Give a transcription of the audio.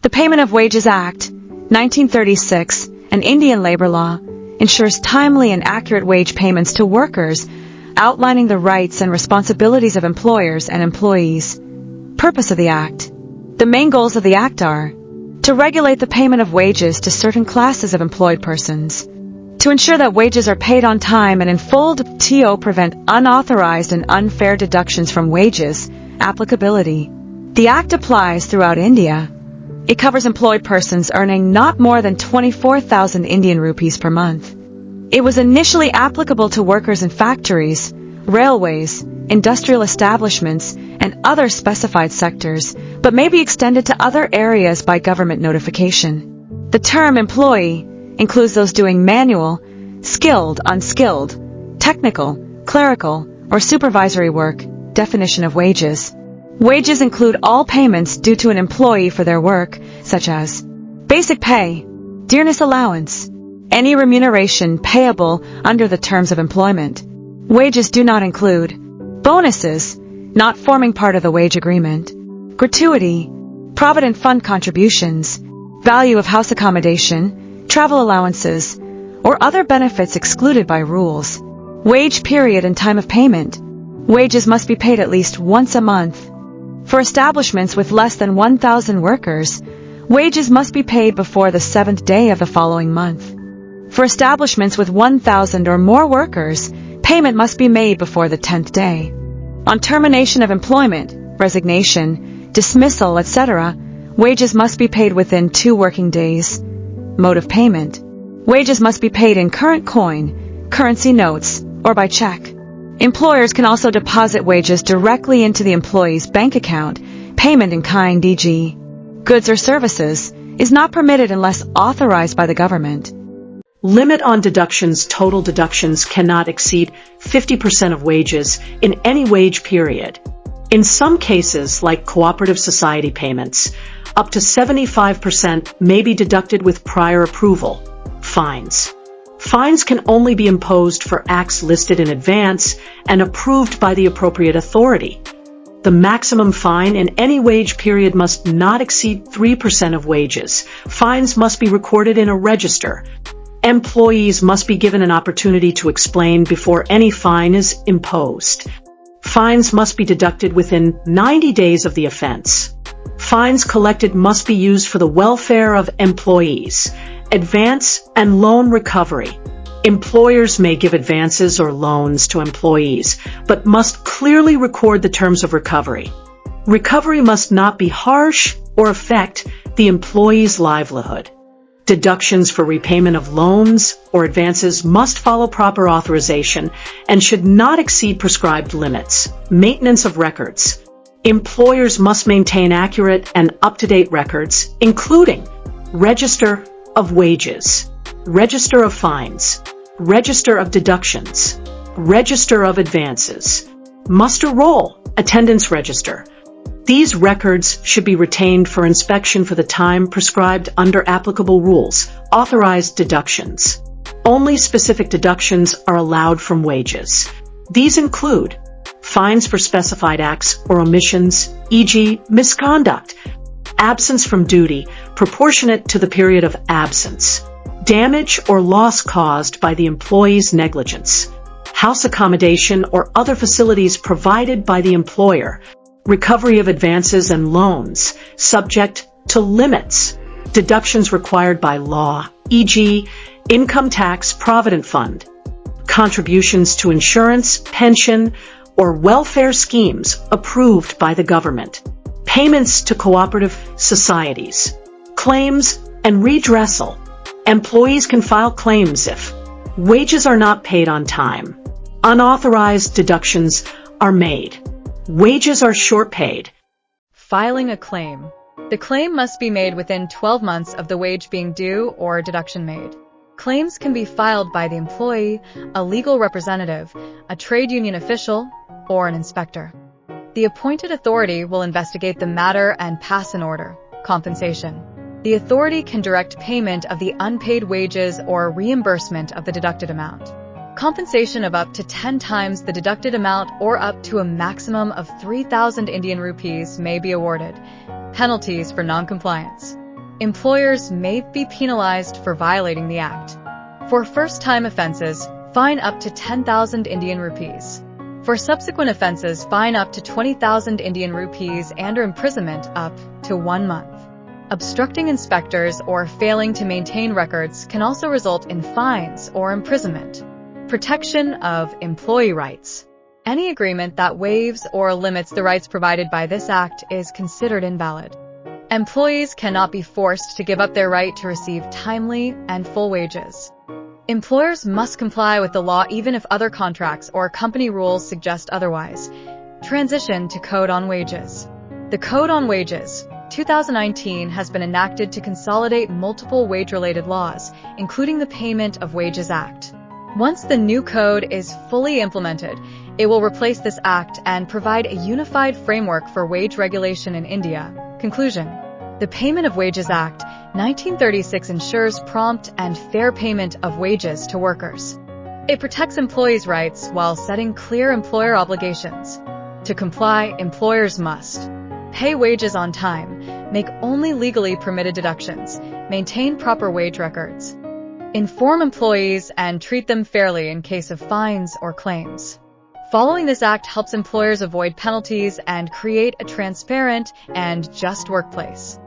The Payment of Wages Act, 1936, an Indian labor law, ensures timely and accurate wage payments to workers, outlining the rights and responsibilities of employers and employees. Purpose of the Act. The main goals of the Act are to regulate the payment of wages to certain classes of employed persons, to ensure that wages are paid on time and in full, to prevent unauthorized and unfair deductions from wages. Applicability. The Act applies throughout India. It covers employed persons earning not more than 24,000 Indian rupees per month. It was initially applicable to workers in factories, railways, industrial establishments, and other specified sectors, but may be extended to other areas by government notification. The term employee includes those doing manual, skilled, unskilled, technical, clerical, or supervisory work. Definition of wages. Wages include all payments due to an employee for their work, such as basic pay, dearness allowance, any remuneration payable under the terms of employment. Wages do not include bonuses, not forming part of the wage agreement, gratuity, provident fund contributions, value of house accommodation, travel allowances, or other benefits excluded by rules. Wage period and time of payment. Wages must be paid at least once a month. For establishments with less than 1,000 workers, wages must be paid before the 7th day of the following month. For establishments with 1,000 or more workers, payment must be made before the 10th day. On termination of employment, resignation, dismissal, etc., wages must be paid within 2 working days. Mode of payment. Wages must be paid in current coin, currency notes, or by check. Employers can also deposit wages directly into the employee's bank account. Payment in kind, e.g., goods or services, is not permitted unless authorized by the government. Limit on deductions. Total deductions cannot exceed 50% of wages in any wage period. In some cases, like cooperative society payments, up to 75% may be deducted with prior approval. Fines. Fines can only be imposed for acts listed in advance and approved by the appropriate authority. The maximum fine in any wage period must not exceed 3% of wages. Fines must be recorded in a register. Employees must be given an opportunity to explain before any fine is imposed. Fines must be deducted within 90 days of the offense. Fines collected must be used for the welfare of employees. Advance and loan recovery. Employers may give advances or loans to employees, but must clearly record the terms of recovery. Recovery must not be harsh or affect the employee's livelihood. Deductions for repayment of loans or advances must follow proper authorization and should not exceed prescribed limits. Maintenance of records. Employers must maintain accurate and up-to-date records, including Register of Wages, Register of Fines, Register of Deductions, Register of Advances, Muster Roll, Attendance Register. These records should be retained for inspection for the time prescribed under applicable rules. Authorized deductions. Only specific deductions are allowed from wages. These include fines for specified acts or omissions, e.g., misconduct, absence from duty proportionate to the period of absence, damage or loss caused by the employee's negligence, house accommodation or other facilities provided by the employer, recovery of advances and loans, subject to limits, deductions required by law, e.g., income tax provident fund, contributions to insurance, pension, or welfare schemes approved by the government, payments to cooperative societies, claims and redressal. Employees can file claims if wages are not paid on time, unauthorized deductions are made, wages are short paid. Filing a claim. The claim must be made within 12 months of the wage being due or deduction made. Claims can be filed by the employee, a legal representative, a trade union official, or an inspector. The appointed authority will investigate the matter and pass an order. Compensation. The authority can direct payment of the unpaid wages or reimbursement of the deducted amount. Compensation of up to 10 times the deducted amount or up to a maximum of 3,000 Indian rupees may be awarded. Penalties for non-compliance. Employers may be penalized for violating the act. For first-time offenses, fine up to 10,000 Indian rupees. For subsequent offenses, fine up to 20,000 Indian rupees and/or imprisonment up to 1 month. Obstructing inspectors or failing to maintain records can also result in fines or imprisonment. Protection of employee rights. Any agreement that waives or limits the rights provided by this act is considered invalid. Employees cannot be forced to give up their right to receive timely and full wages. Employers must comply with the law even if other contracts or company rules suggest otherwise. Transition to Code on Wages. The Code on Wages, 2019, has been enacted to consolidate multiple wage-related laws, including the Payment of Wages Act. Once the new code is fully implemented, it will replace this act and provide a unified framework for wage regulation in India. Conclusion. The Payment of Wages Act, 1936 ensures prompt and fair payment of wages to workers. It protects employees' rights while setting clear employer obligations. To comply, employers must pay wages on time, make only legally permitted deductions, maintain proper wage records, inform employees and treat them fairly in case of fines or claims. Following this act helps employers avoid penalties and create a transparent and just workplace.